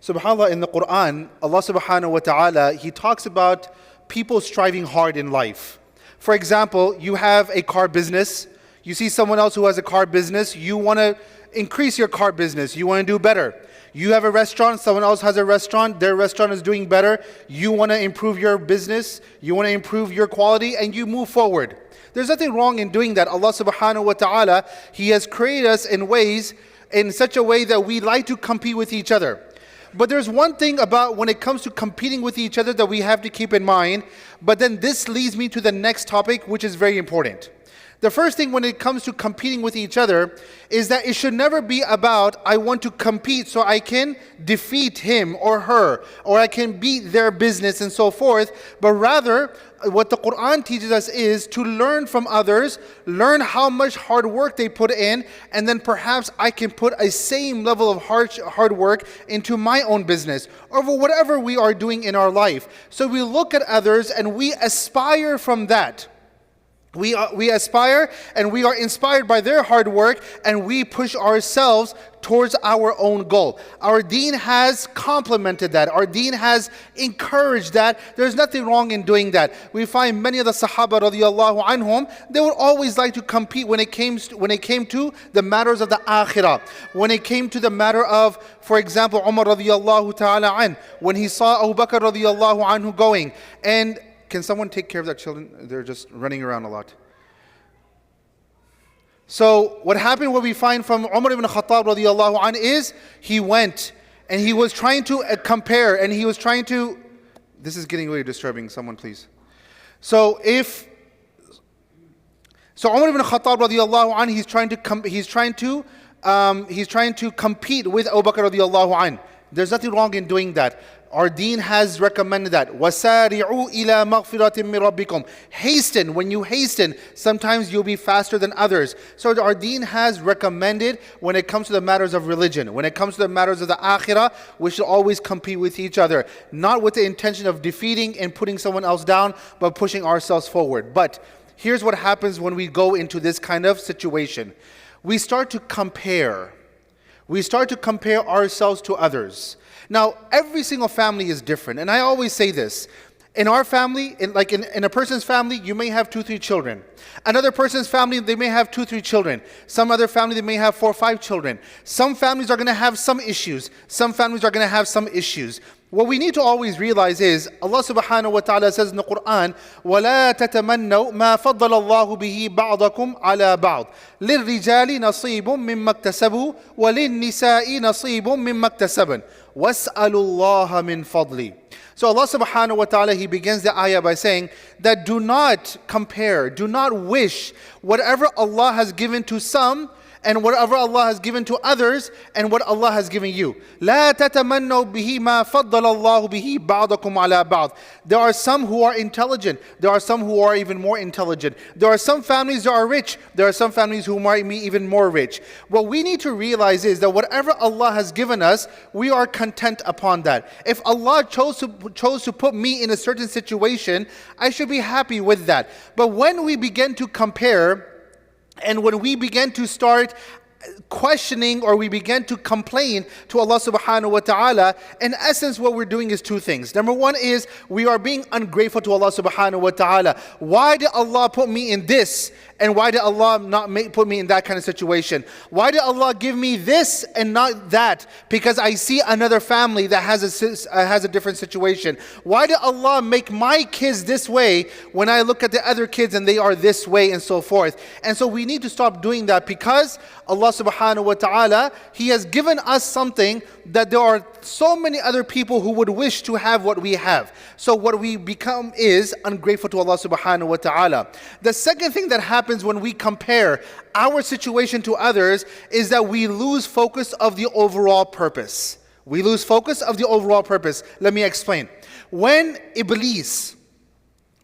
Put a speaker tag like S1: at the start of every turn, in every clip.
S1: SubhanAllah, in the Quran, Allah subhanahu wa ta'ala, He talks about people striving hard in life. For example, you have a car business. You see someone else who has a car business. You want to increase your car business. You want to do better. You have a restaurant. Someone else has a restaurant. Their restaurant is doing better. You want to improve your business. You want to improve your quality, and you move forward. There's nothing wrong in doing that. Allah subhanahu wa ta'ala, He has created us in such a way that we like to compete with each other. But there's one thing about when it comes to competing with each other that we have to keep in mind. But then this leads me to the next topic, which is very important. The first thing when it comes to competing with each other is that it should never be about, I want to compete so I can defeat him or her, or I can beat their business and so forth. But rather, what the Quran teaches us is to learn from others, learn how much hard work they put in, and then perhaps I can put a same level of hard work into my own business, or whatever we are doing in our life. So we look at others and we aspire from that. We aspire and we are inspired by their hard work, and we push ourselves towards our own goal. Our deen has complemented that. Our deen has encouraged that. There's nothing wrong in doing that. We find many of the Sahaba radiallahu anhum, they would always like to compete when it came to the matters of the akhirah. When it came to the matter of, for example, Umar radiallahu ta'ala an, when he saw Abu Bakr radiallahu anhu going, and can someone take care of that children? They're just running around a lot. So what happened, what we find from Umar ibn Khattab radiallahu anhu is, he went and he was trying to compare, and he was trying to, this is getting really disturbing, someone please. So Umar ibn Khattab radiallahu anhu, he's trying to compete with Abu Bakr radiallahu anhu. There's nothing wrong in doing that. Our deen has recommended that. وَسَارِعُوا إِلَى مَغْفِرَةٍ مِّن رَبِّكُمْ. Hasten. When you hasten, sometimes you'll be faster than others. So our deen has recommended, when it comes to the matters of religion, when it comes to the matters of the akhirah, we should always compete with each other. Not with the intention of defeating and putting someone else down, but pushing ourselves forward. But here's what happens when we go into this kind of situation. We start to compare. We start to compare ourselves to others. Now, every single family is different. And I always say this. In our family, in a person's family, you may have 2-3 children. Another person's family, they may have 2-3 children. Some other family, they may have 4 or 5 children. Some families are going to have some issues. Some families are going to have some issues. What we need to always realize is, Allah subhanahu wa ta'ala says in the Quran, وَلَا تَتَمَنَّوْا مَا فَضَّلَ اللَّهُ بِهِ بَعْضَكُمْ عَلَى بَعْضٍ لِلرِّجَالِ نَصِيبٌ مِّمَّا اكْتَسَبُوا وَلِلنِّسَاءِ نَصِيبٌ مِّمَّا اكْتَسَبْنَ وَاسْأَلُوا اللَّهَ مِنْ فَضْلِهِ. So Allah subhanahu wa ta'ala, He begins the ayah by saying that do not compare, do not wish whatever Allah has given to some and whatever Allah has given to others and what Allah has given you. لا تتمنوا به ما فضل الله به بعضكم على بعض. There are some who are intelligent. There are some who are even more intelligent. There are some families that are rich. There are some families who might be even more rich. What we need to realize is that whatever Allah has given us, we are content upon that. If Allah chose to put me in a certain situation, I should be happy with that. But when we begin to compare, and when we begin to start questioning or we begin to complain to Allah subhanahu wa ta'ala, in essence what we're doing is 2 things. Number 1 is we are being ungrateful to Allah subhanahu wa ta'ala. Why did Allah put me in this? And why did Allah not put me in that kind of situation? Why did Allah give me this and not that? Because I see another family that has a different situation. Why did Allah make my kids this way when I look at the other kids and they are this way and so forth? And so we need to stop doing that, because Allah subhanahu wa ta'ala, He has given us something that there are so many other people who would wish to have what we have. So what we become is ungrateful to Allah subhanahu wa ta'ala. The second thing that happens when we compare our situation to others is that we lose focus of the overall purpose. We lose focus of the overall purpose. Let me explain. When Iblis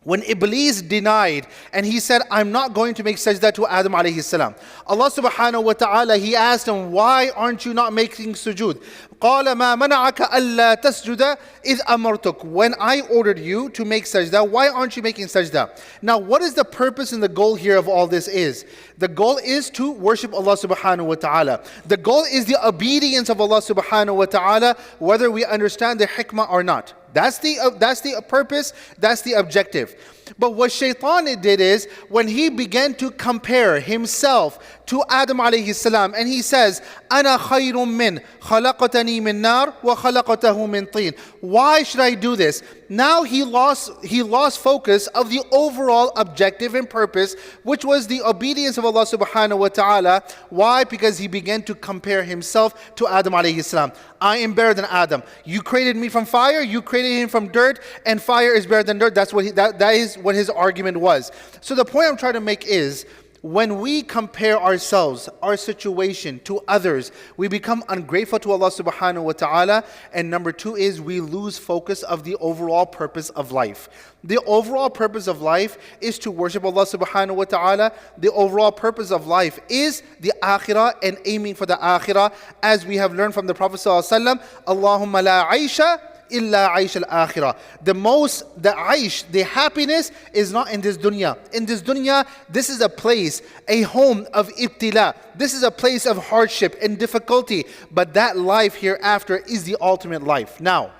S1: when Iblis denied and he said, I'm not going to make sajda to Adam alayhi salam. Allah subhanahu wa ta'ala, He asked him, why aren't you not making sujood? قَالَ مَا مَنَعَكَ أَلَّا تَسْجُدَ إِذْ أَمَرْتُكَ. When I ordered you to make sajda, why aren't you making sajda? Now, what is the purpose and the goal here of all this is? The goal is to worship Allah subhanahu wa ta'ala. The goal is the obedience of Allah subhanahu wa ta'ala, whether we understand the hikmah or not. That's the purpose, that's the objective. But what Shaitan did is, when he began to compare himself to Adam alayhi salam, and he says, أَنَا خَيْرٌ مِّنْ خَلَقَتَنِي مِن نَارٍ وَخَلَقَتَهُ مِن طِينٍ. Why should I do this? Now he lost focus of the overall objective and purpose, which was the obedience of Allah subhanahu wa ta'ala. Why? Because he began to compare himself to Adam alayhi salam. I am better than Adam. You created me from fire, you created him from dirt, and fire is better than dirt. That is what his argument was. So the point I'm trying to make is, when we compare ourselves, our situation to others, we become ungrateful to Allah subhanahu wa ta'ala. And number two is, we lose focus of the overall purpose of life. The overall purpose of life is to worship Allah subhanahu wa ta'ala. The overall purpose of life is the akhirah and aiming for the akhirah, as we have learned from the Prophet sallallahu alaihi wasallam, Allahumma la aisha illa aish al-akhirah. The aish, the happiness is not in this dunya. In this dunya, this is a place, a home of ibtila. This is a place of hardship and difficulty. But that life hereafter is the ultimate life. Now,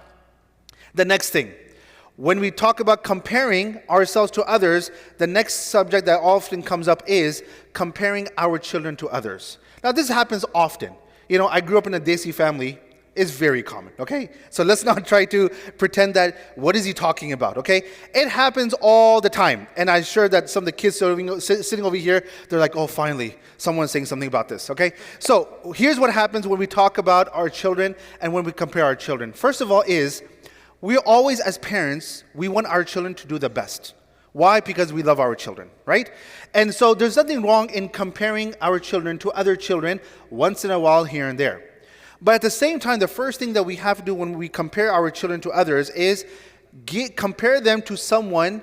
S1: the next thing. When we talk about comparing ourselves to others, the next subject that often comes up is comparing our children to others. Now, this happens often. You know, I grew up in a Desi family. Is very common, okay? So let's not try to pretend that, what is he talking about, okay? It happens all the time. And I'm sure that some of the kids sitting over here, they're like, oh, finally, someone's saying something about this, okay? So here's what happens when we talk about our children and when we compare our children. First of all is, we always, as parents, we want our children to do the best. Why? Because we love our children, right? And so there's nothing wrong in comparing our children to other children once in a while here and there. But at the same time, the first thing that we have to do when we compare our children to others is compare them to someone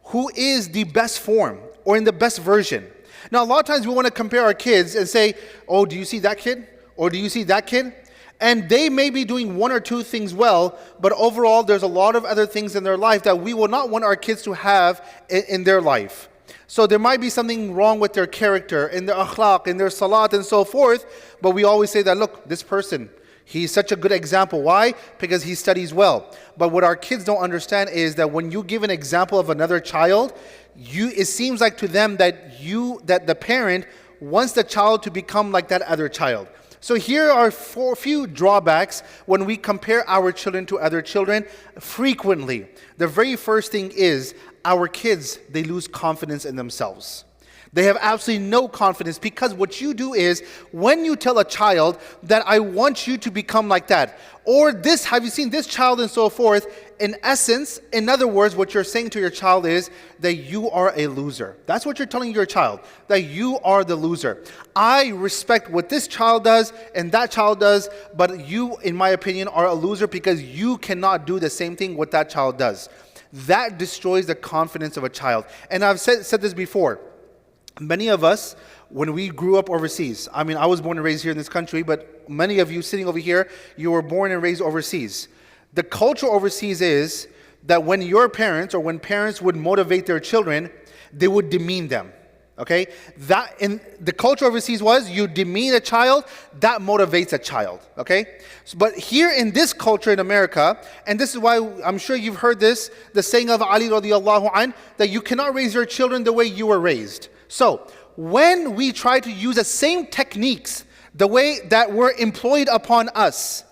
S1: who is the best form or in the best version. Now, a lot of times we want to compare our kids and say, oh, do you see that kid? Or do you see that kid? And they may be doing one or two things well, but overall there's a lot of other things in their life that we will not want our kids to have in their life. So there might be something wrong with their character, in their akhlaq, in their salat and so forth, but we always say that, look, this person, he's such a good example. Why? Because he studies well. But what our kids don't understand is that when you give an example of another child, it seems like to them that the parent wants the child to become like that other child. So here are a few drawbacks when we compare our children to other children frequently. The very first thing is, our kids, they lose confidence in themselves. They have absolutely no confidence, because what you do is, when you tell a child that I want you to become like that, or this, have you seen this child and so forth, in essence, in other words, what you're saying to your child is that you are a loser. That's what you're telling your child, that you are the loser. I respect what this child does and that child does, but you, in my opinion, are a loser because you cannot do the same thing what that child does. That destroys the confidence of a child. And I've said this before. Many of us, when we grew up overseas, I mean, I was born and raised here in this country, but many of you sitting over here, you were born and raised overseas. The culture overseas is that when your parents, or when parents would motivate their children, they would demean them. Okay? That in the culture overseas was, you demean a child, that motivates a child. Okay? But here in this culture in America, and this is why I'm sure you've heard this, the saying of Ali radiallahu anh, that you cannot raise your children the way you were raised. So, when we try to use the same techniques, the way that were employed upon us,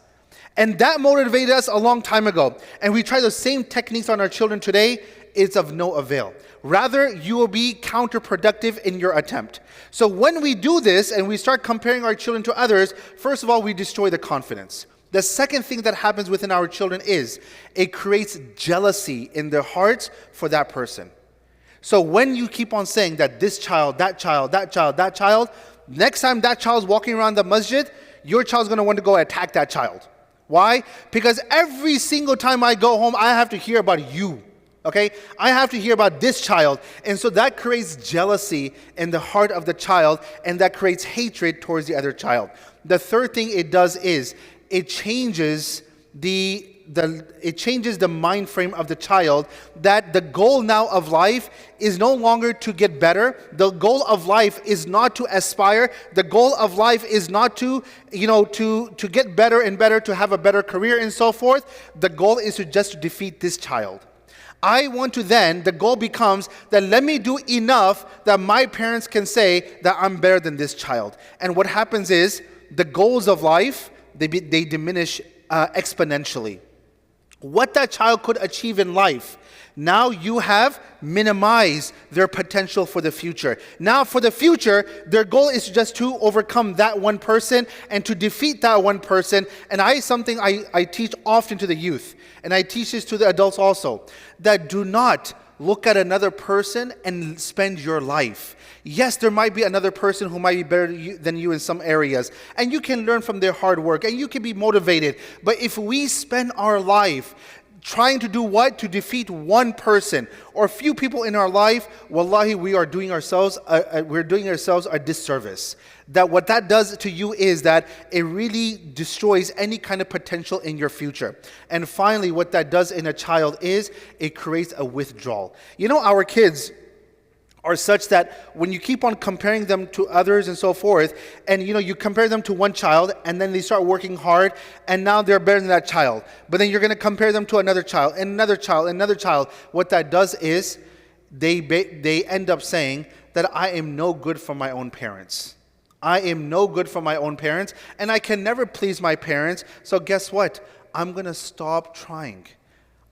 S1: and that motivated us a long time ago, and we try those same techniques on our children today, it's of no avail. Rather, you will be counterproductive in your attempt. So when we do this and we start comparing our children to others, first of all, we destroy the confidence. The second thing that happens within our children is it creates jealousy in their hearts for that person. So when you keep on saying that this child, that child, that child, that child, next time that child's walking around the masjid, your child's going to want to go attack that child. Why? Because every single time I go home, I have to hear about you. Okay, I have to hear about this child. And so that creates jealousy in the heart of the child, and that creates hatred towards the other child. The third thing it does is it changes the mind frame of the child, that the goal now of life is no longer to get better. The goal of life is not to aspire. The goal of life is not to get better and better, to have a better career and so forth. The goal is to just defeat this child. The goal becomes that let me do enough that my parents can say that I'm better than this child. And what happens is the goals of life, they diminish exponentially. What that child could achieve in life, now you have minimized their potential for the future. Now for the future, their goal is just to overcome that one person and to defeat that one person. And I teach often to the youth, and I teach this to the adults also, that do not look at another person and spend your life. Yes, there might be another person who might be better than you in some areas, and you can learn from their hard work, and you can be motivated. But if we spend our life trying to do what? To defeat one person or few people in our life, wallahi, we're doing ourselves a disservice. That what that does to you is that it really destroys any kind of potential in your future. And finally, what that does in a child is it creates a withdrawal. Our kids are such that when you keep on comparing them to others and so forth, and you compare them to one child, and then they start working hard, and now they're better than that child. But then you're going to compare them to another child, and another child, and another child. What that does is they end up saying that I am no good for my own parents. I am no good for my own parents, and I can never please my parents. So guess what? I'm going to stop trying.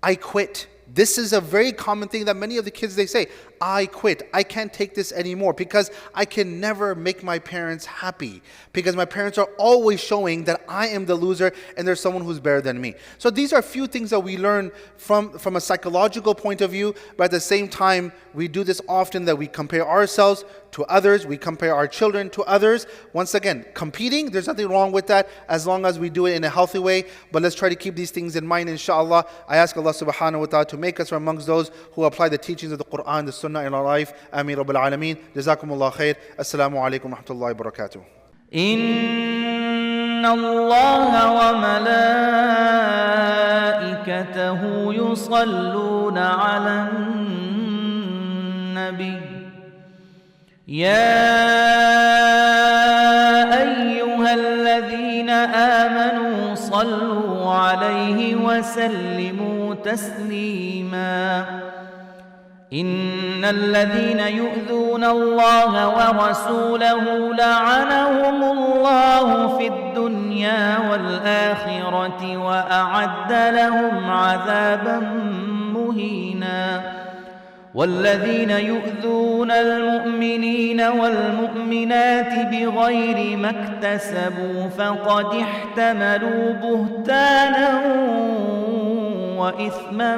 S1: I quit. This is a very common thing that many of the kids, they say, I quit. I can't take this anymore because I can never make my parents happy, because my parents are always showing that I am the loser and there's someone who's better than me. So these are a few things that we learn from a psychological point of view, but at the same time, we do this often, that we compare ourselves to others, we compare our children to others. Once again, competing, there's nothing wrong with that as long as we do it in a healthy way, but let's try to keep these things in mind, inshallah. I ask Allah subhanahu wa ta'ala to make us from amongst those who apply the teachings of the Quran, the Sunnah in our life. Ameen Rabbil Alameen. Jazakumullah khair. Assalamu alaikum wa rahmatullahi wa barakatuh.
S2: إن الله وملائكته يصلون على النبي يا أيها الذين آمنوا صلوا عليه وسلموا تسليما إن الذين يؤذون الله ورسوله لعنهم الله في الدنيا والآخرة وأعد لهم عذابا مهينا والذين يؤذون المؤمنين والمؤمنات بغير ما اكتسبوا فقد احتملوا بهتانا وإثما